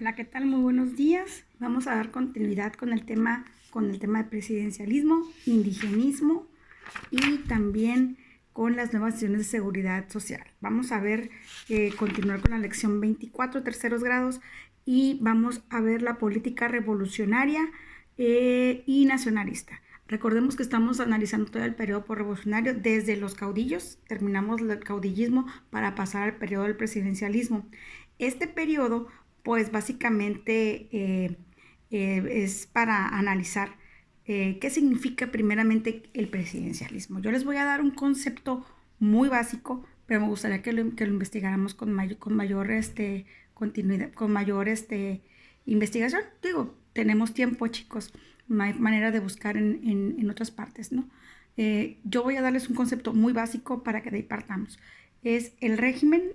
Hola, ¿qué tal? Muy buenos días. Vamos a dar continuidad con el tema de presidencialismo, indigenismo y también con las nuevas decisiones de seguridad social. Vamos a ver, continuar con la lección 24, terceros grados, y vamos a ver la política revolucionaria y nacionalista. Recordemos que estamos analizando todo el periodo revolucionario desde los caudillos, terminamos el caudillismo para pasar al periodo del presidencialismo. Este periodo, pues básicamente es para analizar qué significa primeramente el presidencialismo. Yo les voy a dar un concepto muy básico, pero me gustaría que lo investigáramos con mayor continuidad, con mayor investigación. Digo, tenemos tiempo, chicos, no hay manera de buscar en otras partes, ¿no? Yo voy a darles un concepto muy básico para que de ahí partamos. Es el régimen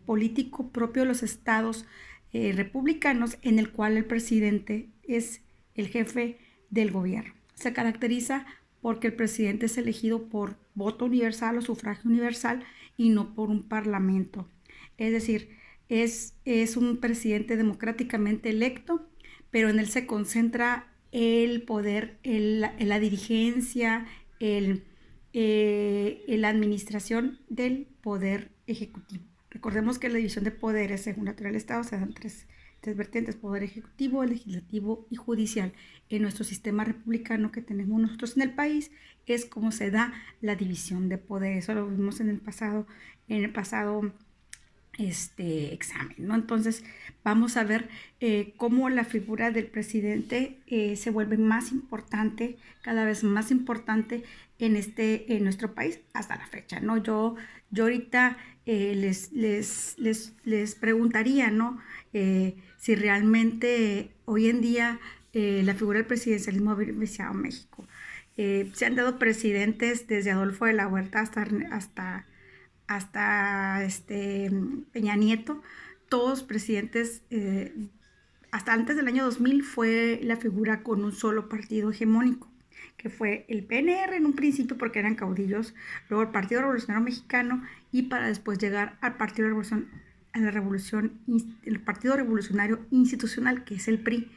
político propio de los estados republicanos en el cual el presidente es el jefe del gobierno. Se caracteriza porque el presidente es elegido por voto universal o sufragio universal y no por un parlamento. Es decir, es un presidente democráticamente electo, pero en él se concentra el poder, la dirigencia, la administración del poder ejecutivo. Recordemos que la división de poderes según la teoría del Estado se dan tres vertientes: poder ejecutivo, legislativo y judicial. En nuestro sistema republicano que tenemos nosotros en el país es como se da la división de poderes. Eso lo vimos en el pasado examen, ¿no? Entonces vamos a ver cómo la figura del presidente se vuelve más importante, cada vez más importante en nuestro país hasta la fecha, ¿no? Yo ahorita les preguntaría, ¿no? Si realmente hoy en día la figura del presidencialismo ha beneficiado a México. Se han dado presidentes desde Adolfo de la Huerta hasta Peña Nieto, todos presidentes, hasta antes del año 2000 fue la figura con un solo partido hegemónico, que fue el PNR en un principio porque eran caudillos, luego el Partido Revolucionario Mexicano y para después llegar al el Partido Revolucionario Institucional, que es el PRI,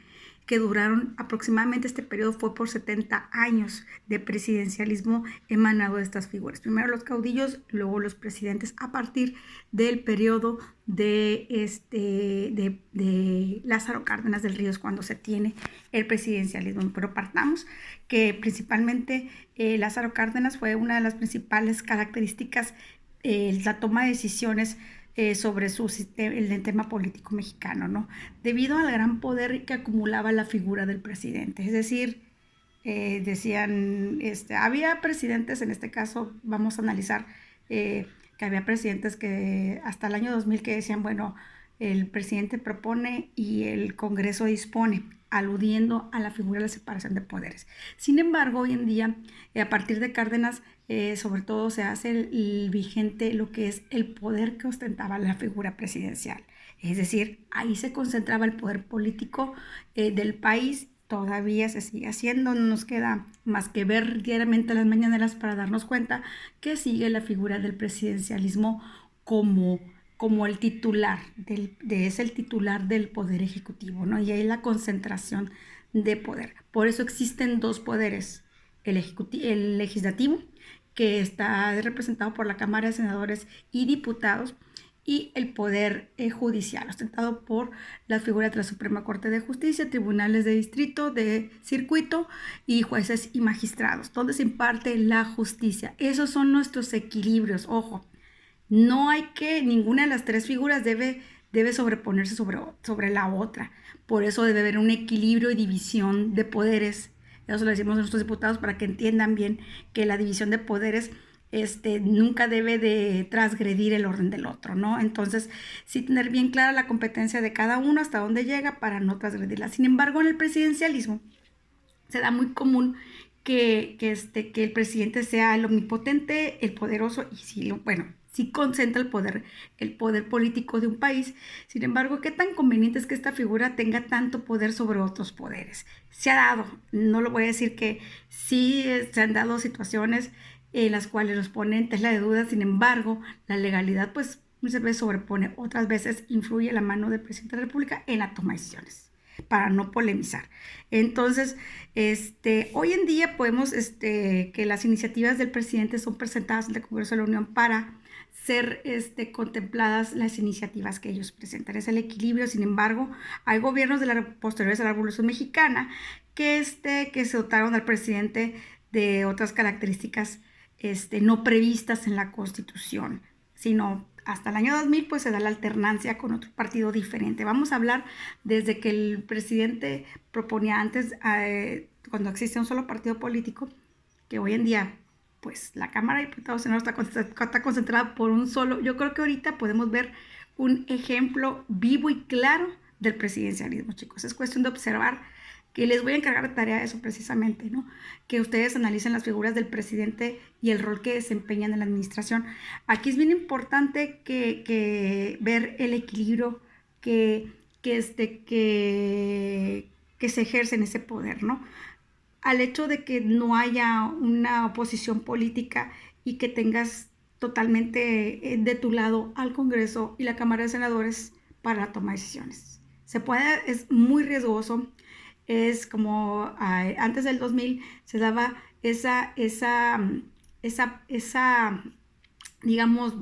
que duraron aproximadamente, este periodo fue por 70 años de presidencialismo emanado de estas figuras. Primero los caudillos, luego los presidentes, a partir del periodo de Lázaro Cárdenas del Río, cuando se tiene el presidencialismo. Pero partamos que principalmente Lázaro Cárdenas fue una de las principales características, la toma de decisiones sobre el tema político mexicano, ¿no? Debido al gran poder que acumulaba la figura del presidente. Es decir, decían, había presidentes, en este caso vamos a analizar que había presidentes que hasta el año 2000 que decían, bueno, el presidente propone y el Congreso dispone, aludiendo a la figura de la separación de poderes. Sin embargo, hoy en día, a partir de Cárdenas, sobre todo se hace el vigente lo que es el poder que ostentaba la figura presidencial. Es decir, ahí se concentraba el poder político del país. Todavía se sigue haciendo, no nos queda más que ver diariamente las mañaneras para darnos cuenta que sigue la figura del presidencialismo como el titular, es el titular del poder ejecutivo, ¿no? Y ahí la concentración de poder. Por eso existen dos poderes: el legislativo, que está representado por la Cámara de Senadores y Diputados, y el poder judicial, ostentado por las figuras de la Suprema Corte de Justicia, tribunales de distrito, de circuito y jueces y magistrados, donde se imparte la justicia. Esos son nuestros equilibrios, ojo. No hay que, ninguna de las tres figuras debe sobreponerse sobre la otra. Por eso debe haber un equilibrio y división de poderes. Eso lo decimos a nuestros diputados para que entiendan bien que la división de poderes nunca debe de transgredir el orden del otro, ¿no? Entonces, sí tener bien clara la competencia de cada uno, hasta dónde llega, para no transgredirla. Sin embargo, en el presidencialismo se da muy común que el presidente sea el omnipotente, el poderoso, y sí concentra el poder político de un país. Sin embargo, ¿qué tan conveniente es que esta figura tenga tanto poder sobre otros poderes? Se ha dado, no lo voy a decir que sí, se han dado situaciones en las cuales los ponen en tela de duda. Sin embargo, la legalidad pues muchas veces sobrepone, otras veces influye la mano del presidente de la República en la toma de decisiones, para no polemizar. Entonces, hoy en día podemos, que las iniciativas del presidente son presentadas ante el Congreso de la Unión para ser contempladas las iniciativas que ellos presentan. Es el equilibrio. Sin embargo, hay gobiernos posteriores a la Revolución Mexicana que se dotaron al presidente de otras características no previstas en la Constitución, sino hasta el año 2000 pues se da la alternancia con otro partido diferente. Vamos a hablar desde que el presidente proponía antes, cuando existía un solo partido político, que hoy en día pues la Cámara de Diputados no está concentrada por un solo. Yo creo que ahorita podemos ver un ejemplo vivo y claro del presidencialismo, chicos. Es cuestión de observar, que les voy a encargar de tarea eso precisamente, ¿no? Que ustedes analicen las figuras del presidente y el rol que desempeñan en la administración. Aquí es bien importante que ver el equilibrio que se ejerce en ese poder, ¿no? Al hecho de que no haya una oposición política y que tengas totalmente de tu lado al Congreso y la Cámara de Senadores para la toma de decisiones. Es muy riesgoso. Es como antes del 2000 se daba esa digamos,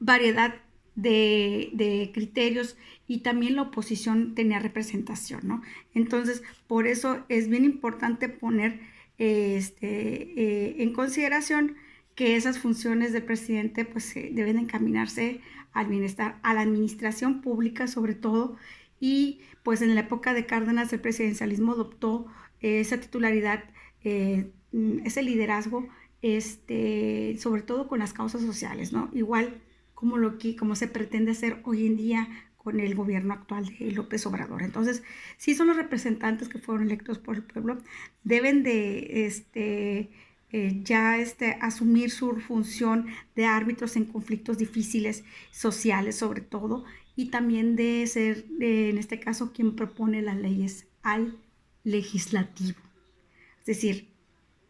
variedad de criterios, y también la oposición tenía representación, ¿no? Entonces, por eso es bien importante poner en consideración que esas funciones del presidente pues deben encaminarse al bienestar, a la administración pública sobre todo. Y pues en la época de Cárdenas el presidencialismo adoptó esa titularidad, ese liderazgo, sobre todo con las causas sociales, ¿no? Igual como se pretende hacer hoy en día con el gobierno actual de López Obrador. Entonces, sí son los representantes que fueron electos por el pueblo, deben de asumir su función de árbitros en conflictos difíciles, sociales sobre todo, y también de ser, en este caso, quien propone las leyes al legislativo. Es decir,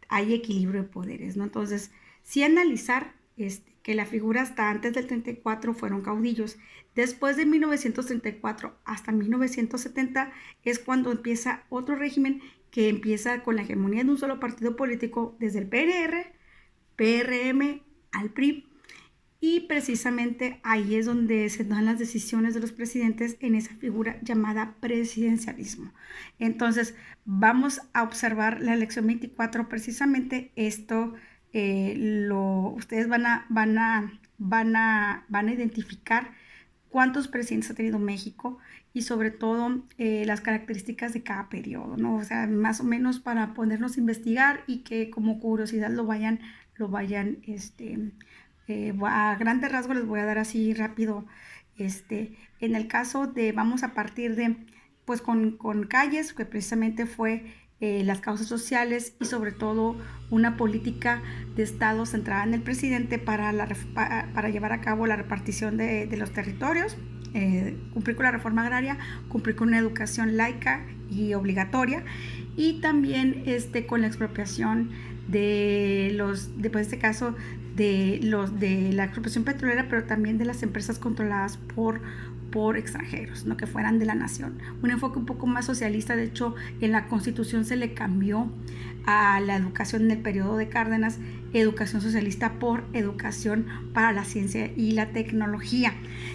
hay equilibrio de poderes, ¿no? Entonces, sí analizar que la figura hasta antes del 34 fueron caudillos. Después de 1934 hasta 1970 es cuando empieza otro régimen que empieza con la hegemonía de un solo partido político, desde el PRR, PRM al PRI, y precisamente ahí es donde se dan las decisiones de los presidentes en esa figura llamada presidencialismo. Entonces, vamos a observar la elección 24, precisamente esto. Ustedes van a identificar cuántos presidentes ha tenido México y sobre todo las características de cada periodo, ¿no? O sea, más o menos para ponernos a investigar y que como curiosidad lo vayan a grandes rasgos les voy a dar así rápido. En el caso de, vamos a partir de, pues con Calles, que precisamente fue las causas sociales y sobre todo una política de Estado centrada en el presidente para llevar a cabo la repartición de los territorios, cumplir con la reforma agraria, cumplir con una educación laica y obligatoria, y también con la expropiación pues en este caso de la expropiación petrolera, pero también de las empresas controladas por extranjeros, ¿no? Que fueran de la nación. Un enfoque un poco más socialista. De hecho, en la Constitución se le cambió a la educación en el periodo de Cárdenas, educación socialista por educación para la ciencia y la tecnología,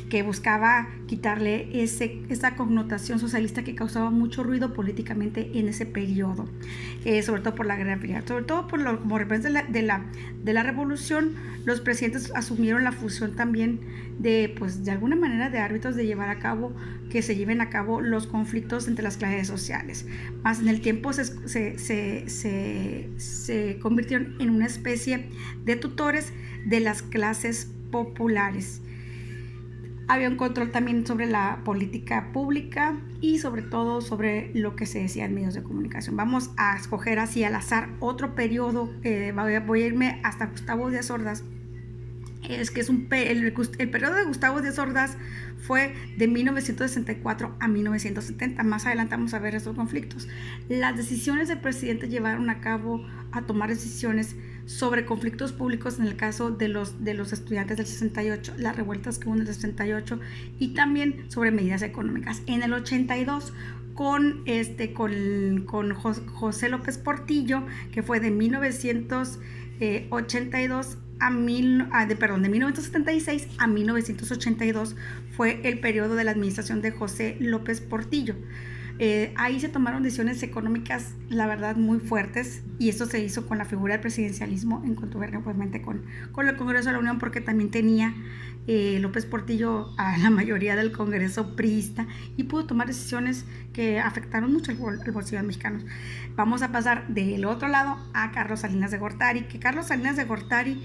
que buscaba quitarle esa connotación socialista que causaba mucho ruido políticamente en ese periodo, sobre todo por la Guerra Fría, sobre todo como representante de la revolución. Los presidentes asumieron la función también de alguna manera de árbitros, de que se lleven a cabo los conflictos entre las clases sociales. Más en el tiempo se convirtieron en una especie de tutores de las clases populares. Había un control también sobre la política pública y sobre todo sobre lo que se decía en medios de comunicación. Vamos a escoger así al azar otro periodo. Voy a irme hasta Gustavo Díaz Ordaz. El periodo de Gustavo Díaz Ordaz fue de 1964 a 1970. Más adelante vamos a ver esos conflictos. Las decisiones del presidente llevaron a tomar decisiones sobre conflictos públicos en el caso de los estudiantes del 68, las revueltas que hubo en el 68, y también sobre medidas económicas. En el 82, con José López Portillo, que fue de 1982 de 1976 a 1982, fue el periodo de la administración de José López Portillo. Ahí se tomaron decisiones económicas, la verdad, muy fuertes, y esto se hizo con la figura del presidencialismo en contubernio, obviamente, con el Congreso de la Unión, porque también tenía López Portillo a la mayoría del Congreso priista y pudo tomar decisiones que afectaron mucho el bolsillo de los mexicanos. Vamos a pasar del otro lado a Carlos Salinas de Gortari, que Carlos Salinas de Gortari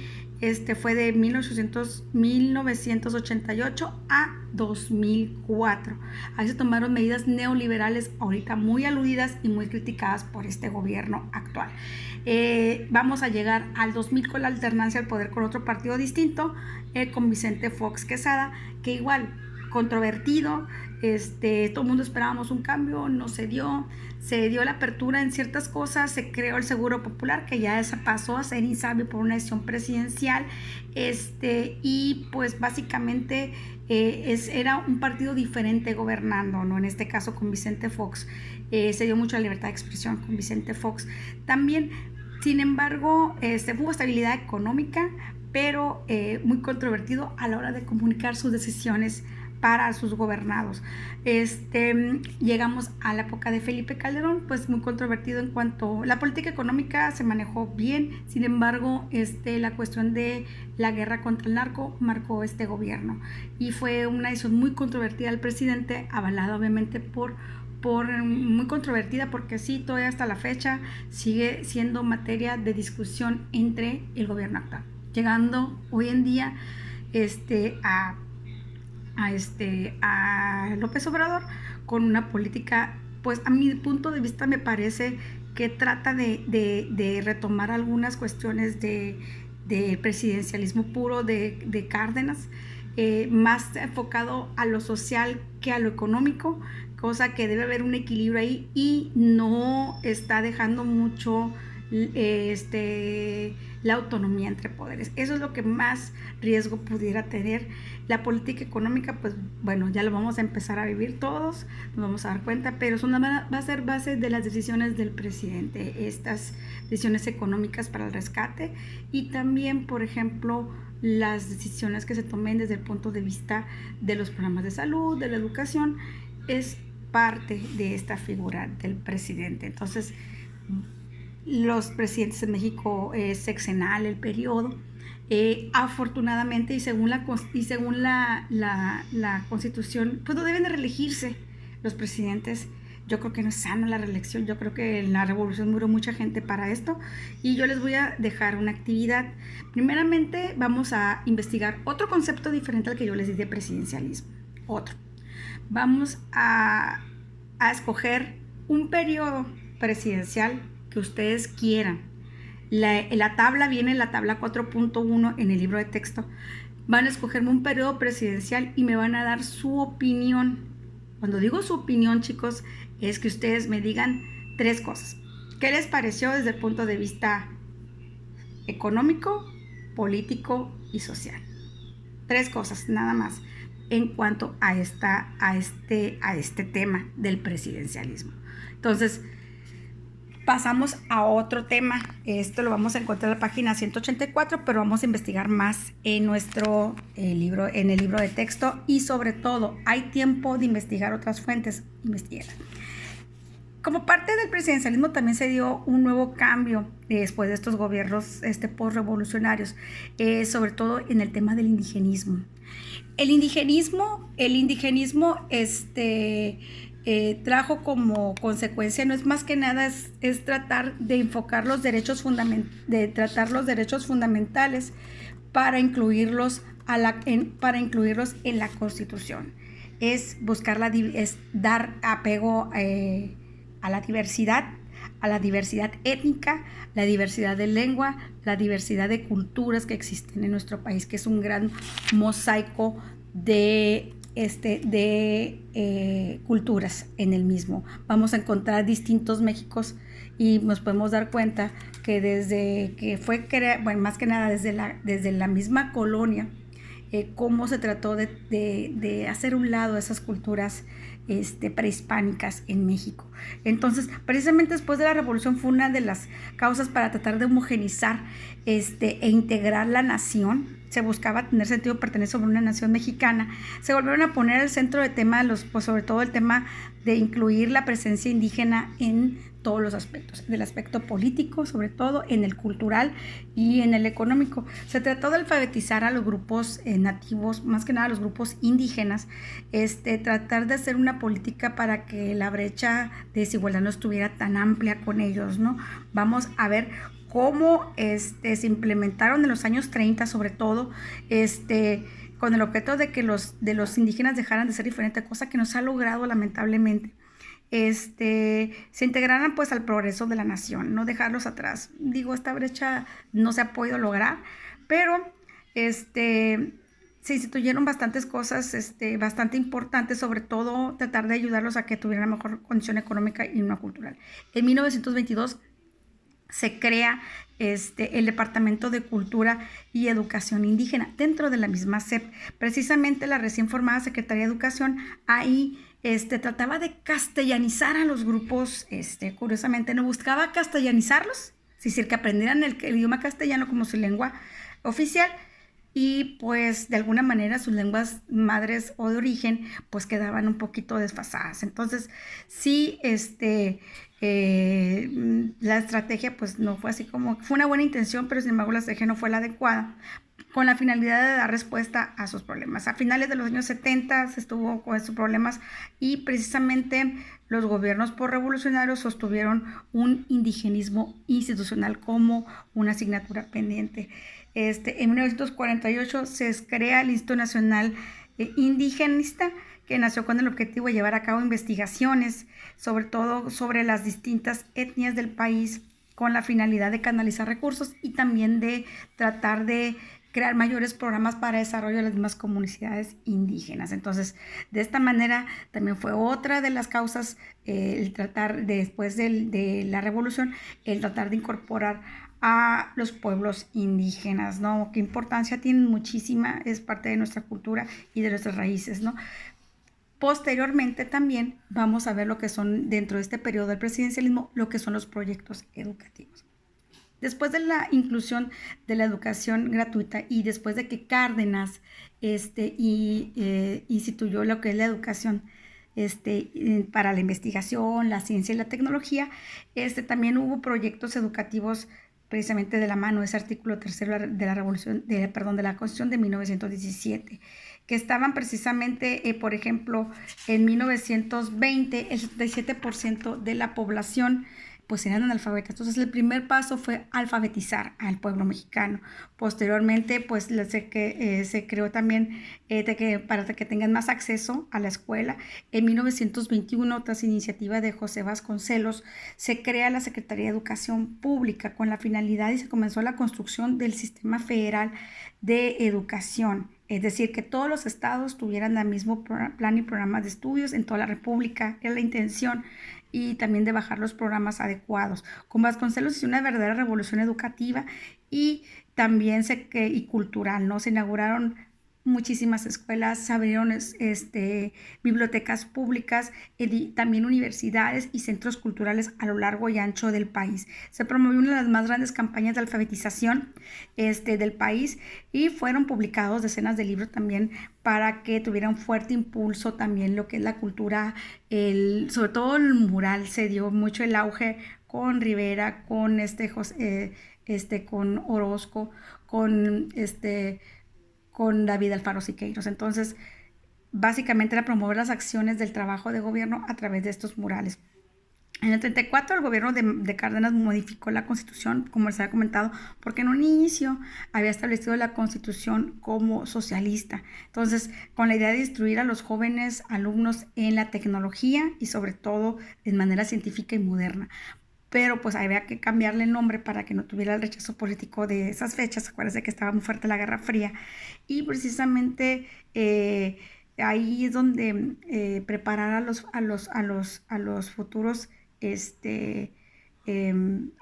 fue de 1988 a 2004. Ahí se tomaron medidas neoliberales, ahorita muy aludidas y muy criticadas por este gobierno actual. Vamos a llegar al 2000 con la alternancia al poder con otro partido distinto, con Vicente Fox Quesada, que igual, controvertido, todo el mundo esperábamos un cambio, no se dio la apertura en ciertas cosas, se creó el Seguro Popular, que ya pasó a ser INSABI por una decisión presidencial, y pues básicamente era un partido diferente gobernando, ¿no? En este caso con Vicente Fox, se dio mucha libertad de expresión con Vicente Fox. También, sin embargo, hubo estabilidad económica, pero muy controvertido a la hora de comunicar sus decisiones para sus gobernados. Llegamos a la época de Felipe Calderón, pues muy controvertido en cuanto la política económica se manejó bien, sin embargo, la cuestión de la guerra contra el narco marcó este gobierno y fue una decisión muy controvertida del presidente, avalada obviamente muy controvertida, porque sí, todavía hasta la fecha sigue siendo materia de discusión entre el gobierno actual, llegando hoy en día a López Obrador con una política, pues a mi punto de vista me parece que trata de retomar algunas cuestiones de presidencialismo puro de Cárdenas, más enfocado a lo social que a lo económico, cosa que debe haber un equilibrio ahí, y no está dejando mucho la autonomía entre poderes. Eso es lo que más riesgo pudiera tener. La política económica, pues bueno, ya lo vamos a empezar a vivir todos, nos vamos a dar cuenta, pero va a ser base de las decisiones del presidente, estas decisiones económicas para el rescate, y también, por ejemplo, las decisiones que se tomen desde el punto de vista de los programas de salud, de la educación, es parte de esta figura del presidente. Entonces, los presidentes en México es sexenal el periodo, afortunadamente, y según la Constitución, pues no deben de reelegirse los presidentes. Yo creo que no es sana la reelección, yo creo que en la revolución murió mucha gente para esto, y yo les voy a dejar una actividad. Primeramente vamos a investigar otro concepto diferente al que yo les di de presidencialismo, otro. Vamos a escoger un periodo presidencial que ustedes quieran. La tabla viene en la tabla 4.1 en el libro de texto. Van a escogerme un periodo presidencial y me van a dar su opinión. Cuando digo su opinión, chicos, es que ustedes me digan 3 cosas. ¿Qué les pareció desde el punto de vista económico, político y social? 3 cosas, nada más, en cuanto a este tema del presidencialismo. Entonces, pasamos a otro tema. Esto lo vamos a encontrar en la página 184, pero vamos a investigar más en nuestro libro, en el libro de texto, y sobre todo, hay tiempo de investigar otras fuentes. Investiguen. Como parte del presidencialismo también se dio un nuevo cambio después de estos gobiernos postrevolucionarios, sobre todo en el tema del indigenismo. El indigenismo trajo como consecuencia, no es más que nada, es tratar de enfocar los derechos fundamentales para incluirlos en la Constitución. Es buscar es dar apego a la diversidad étnica, la diversidad de lengua, la diversidad de culturas que existen en nuestro país, que es un gran mosaico de culturas en el mismo. Vamos a encontrar distintos Méxicos y nos podemos dar cuenta que desde que fue, bueno, más que nada desde la misma colonia, cómo se trató de hacer un lado esas culturas prehispánicas en México. Entonces, precisamente después de la Revolución fue una de las causas para tratar de homogenizar e integrar la nación. Se buscaba tener sentido de pertenecer sobre una nación mexicana. Se volvieron a poner al centro de tema, pues sobre todo el tema de incluir la presencia indígena en todos los aspectos, del aspecto político, sobre todo en el cultural y en el económico. Se trató de alfabetizar a los grupos nativos, más que nada a los grupos indígenas, tratar de hacer una política para que la brecha de desigualdad no estuviera tan amplia con ellos, ¿no? Vamos a ver cómo se implementaron en los años 30, sobre todo, con el objeto de que los indígenas dejaran de ser diferente, cosa que no se ha logrado lamentablemente. Se integraran pues al progreso de la nación, no dejarlos atrás. Digo, esta brecha no se ha podido lograr, pero se instituyeron bastantes cosas bastante importantes, sobre todo tratar de ayudarlos a que tuvieran una mejor condición económica y una cultural. En 1922 se crea el Departamento de Cultura y Educación Indígena dentro de la misma SEP. Precisamente la recién formada Secretaría de Educación ahí trataba de castellanizar a los grupos, curiosamente no buscaba castellanizarlos, es decir, que aprendieran el idioma castellano como su lengua oficial, y pues de alguna manera sus lenguas madres o de origen pues quedaban un poquito desfasadas. Entonces sí, la estrategia pues no fue así como, fue una buena intención, pero sin embargo la estrategia no fue la adecuada, con la finalidad de dar respuesta a sus problemas. A finales de los años 70 se estuvo con estos problemas y precisamente los gobiernos por-revolucionarios sostuvieron un indigenismo institucional como una asignatura pendiente. En 1948 se crea el Instituto Nacional Indigenista, que nació con el objetivo de llevar a cabo investigaciones, sobre todo sobre las distintas etnias del país, con la finalidad de canalizar recursos y también de tratar de crear mayores programas para el desarrollo de las mismas comunidades indígenas. Entonces, de esta manera también fue otra de las causas, el tratar, después de la revolución, el tratar de incorporar a los pueblos indígenas, ¿no? Qué importancia tienen, muchísima, es parte de nuestra cultura y de nuestras raíces, ¿no? Posteriormente también vamos a ver lo que son, dentro de este periodo del presidencialismo, lo que son los proyectos educativos. Después de la inclusión de la educación gratuita y después de que Cárdenas instituyó lo que es la educación para la investigación, la ciencia y la tecnología, también hubo proyectos educativos precisamente de la mano de ese artículo tercero de la Constitución de 1917, que estaban precisamente, por ejemplo, en 1920 el 77% de la población pues eran analfabetas. Entonces el primer paso fue alfabetizar al pueblo mexicano. Posteriormente pues se creó también para que tengan más acceso a la escuela. En 1921, tras iniciativa de José Vasconcelos, se crea la Secretaría de Educación Pública con la finalidad y se comenzó la construcción del Sistema Federal de Educación. Es decir, que todos los estados tuvieran el mismo plan y programa de estudios en toda la República. Es la intención, y también de bajar los programas adecuados. Con Vasconcelos hizo una verdadera revolución educativa y también y cultural, ¿no? Se inauguraron muchísimas escuelas, se abrieron bibliotecas públicas, también universidades y centros culturales a lo largo y ancho del país. Se promovió una de las más grandes campañas de alfabetización del país y fueron publicados decenas de libros también para que tuviera un fuerte impulso también lo que es la cultura, sobre todo el mural, se dio mucho el auge con Rivera, con con Orozco, con David Alfaro Siqueiros. Entonces, básicamente era promover las acciones del trabajo de gobierno a través de estos murales. En el 34 el gobierno de Cárdenas modificó la Constitución, como les había comentado, porque en un inicio había establecido la Constitución como socialista. Entonces, con la idea de instruir a los jóvenes alumnos en la tecnología y sobre todo de manera científica y moderna. Pero pues había que cambiarle el nombre para que no tuviera el rechazo político de esas fechas. Acuérdense que estaba muy fuerte la Guerra Fría y precisamente ahí es donde preparar a los futuros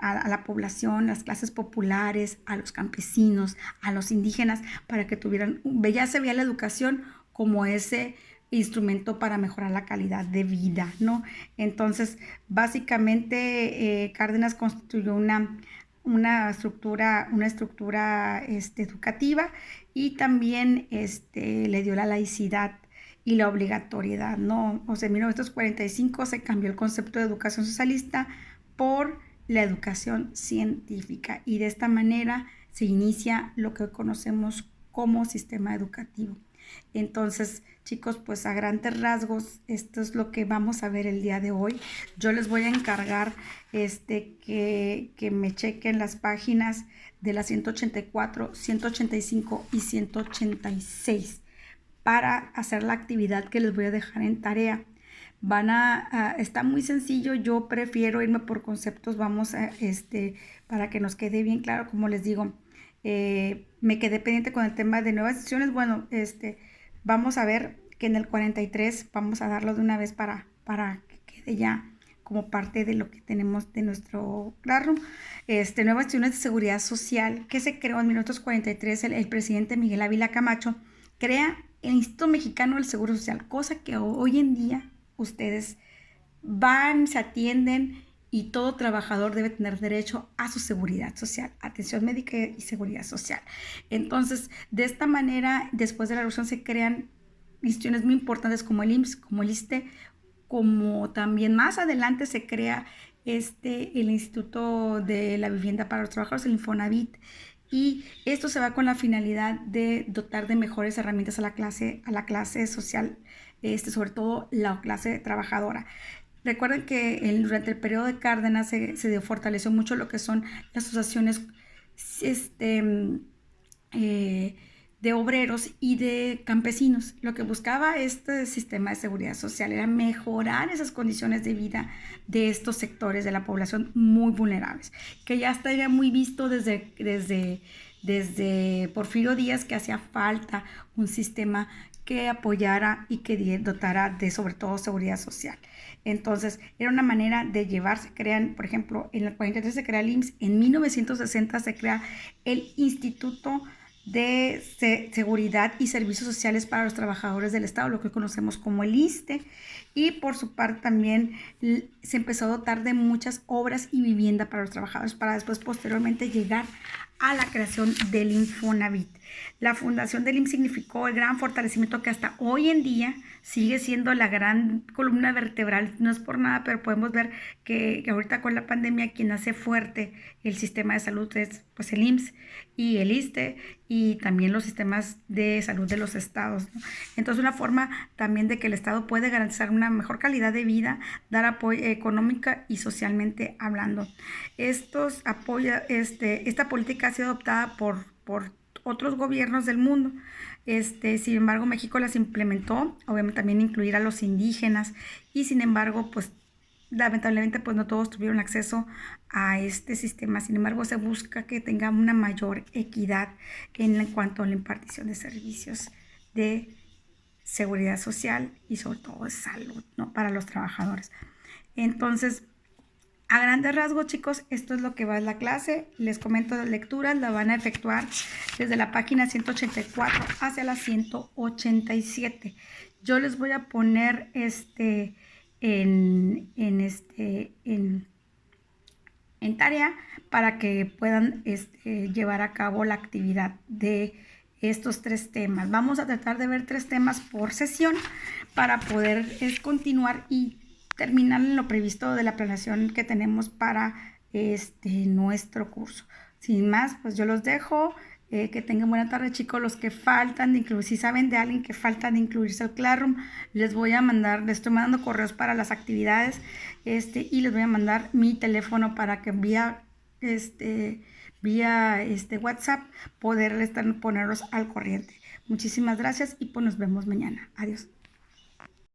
a la población, las clases populares, a los campesinos, a los indígenas, para que tuvieran, ya se veía la educación como ese instrumento para mejorar la calidad de vida, ¿no? Entonces, básicamente, Cárdenas constituyó una estructura educativa, y también le dio la laicidad y la obligatoriedad, ¿no? O sea, en 1945 se cambió el concepto de educación socialista por la educación científica, y de esta manera se inicia lo que hoy conocemos como sistema educativo. Entonces, chicos, pues a grandes rasgos, esto es lo que vamos a ver el día de hoy. Yo les voy a encargar que me chequen las páginas de las 184, 185 y 186 para hacer la actividad que les voy a dejar en tarea. Está muy sencillo. Yo prefiero irme por conceptos. Para que nos quede bien claro, como les digo, me quedé pendiente con el tema de nuevas decisiones. Bueno, vamos a ver que en el 43 vamos a darlo de una vez para que quede ya como parte de lo que tenemos de nuestro Classroom. Nuevas decisiones de seguridad social, que se creó en 1943. El presidente Miguel Ávila Camacho crea el Instituto Mexicano del Seguro Social, cosa que hoy en día ustedes van, se atienden, y todo trabajador debe tener derecho a su seguridad social, atención médica y seguridad social. Entonces, de esta manera, después de la revolución se crean instituciones muy importantes como el IMSS, como el ISSSTE, como también más adelante se crea el Instituto de la Vivienda para los Trabajadores, el Infonavit, y esto se va con la finalidad de dotar de mejores herramientas a la clase social, sobre todo la clase trabajadora. Recuerden que durante el periodo de Cárdenas se fortaleció mucho lo que son las asociaciones de obreros y de campesinos. Lo que buscaba este sistema de seguridad social era mejorar esas condiciones de vida de estos sectores de la población muy vulnerables, que ya está muy visto desde Porfirio Díaz, que hacía falta un sistema que apoyara y que dotara de, sobre todo, seguridad social. Entonces, era una manera de llevarse. Crean, por ejemplo, en el 43 se crea el IMSS, en 1960 se crea el Instituto de Seguridad y Servicios Sociales para los Trabajadores del Estado, lo que conocemos como el ISSSTE, y por su parte también se empezó a dotar de muchas obras y vivienda para los trabajadores, para después posteriormente llegar a la creación del Infonavit. La fundación del IMSS significó el gran fortalecimiento que hasta hoy en día sigue siendo la gran columna vertebral. No es por nada, pero podemos ver que ahorita con la pandemia quien hace fuerte el sistema de salud es pues el IMSS y el ISSSTE, y también los sistemas de salud de los estados, ¿no? Entonces, una forma también de que el estado puede garantizar una mejor calidad de vida, dar apoyo económica y socialmente hablando. Esta política ha sido adoptada por otros gobiernos del mundo. Sin embargo, México las implementó, obviamente también incluir a los indígenas, y sin embargo, pues lamentablemente pues no todos tuvieron acceso a este sistema. Sin embargo, se busca que tenga una mayor equidad en cuanto a la impartición de servicios de seguridad social y sobre todo de salud, ¿no?, para los trabajadores. Entonces, a grandes rasgos, chicos, esto es lo que va en la clase. Les comento las lecturas, la van a efectuar desde la página 184 hacia la 187. Yo les voy a poner en tarea para que puedan llevar a cabo la actividad de estos 3 temas. Vamos a tratar de ver 3 temas por sesión para poder continuar y terminar en lo previsto de la planeación que tenemos para nuestro curso. Sin más, pues yo los dejo. Que tengan buena tarde, chicos. Los que faltan de incluir, si saben de alguien que falta de incluirse al Classroom, les estoy mandando correos para las actividades, y les voy a mandar mi teléfono para que vía WhatsApp ponerlos al corriente. Muchísimas gracias y pues nos vemos mañana. Adiós.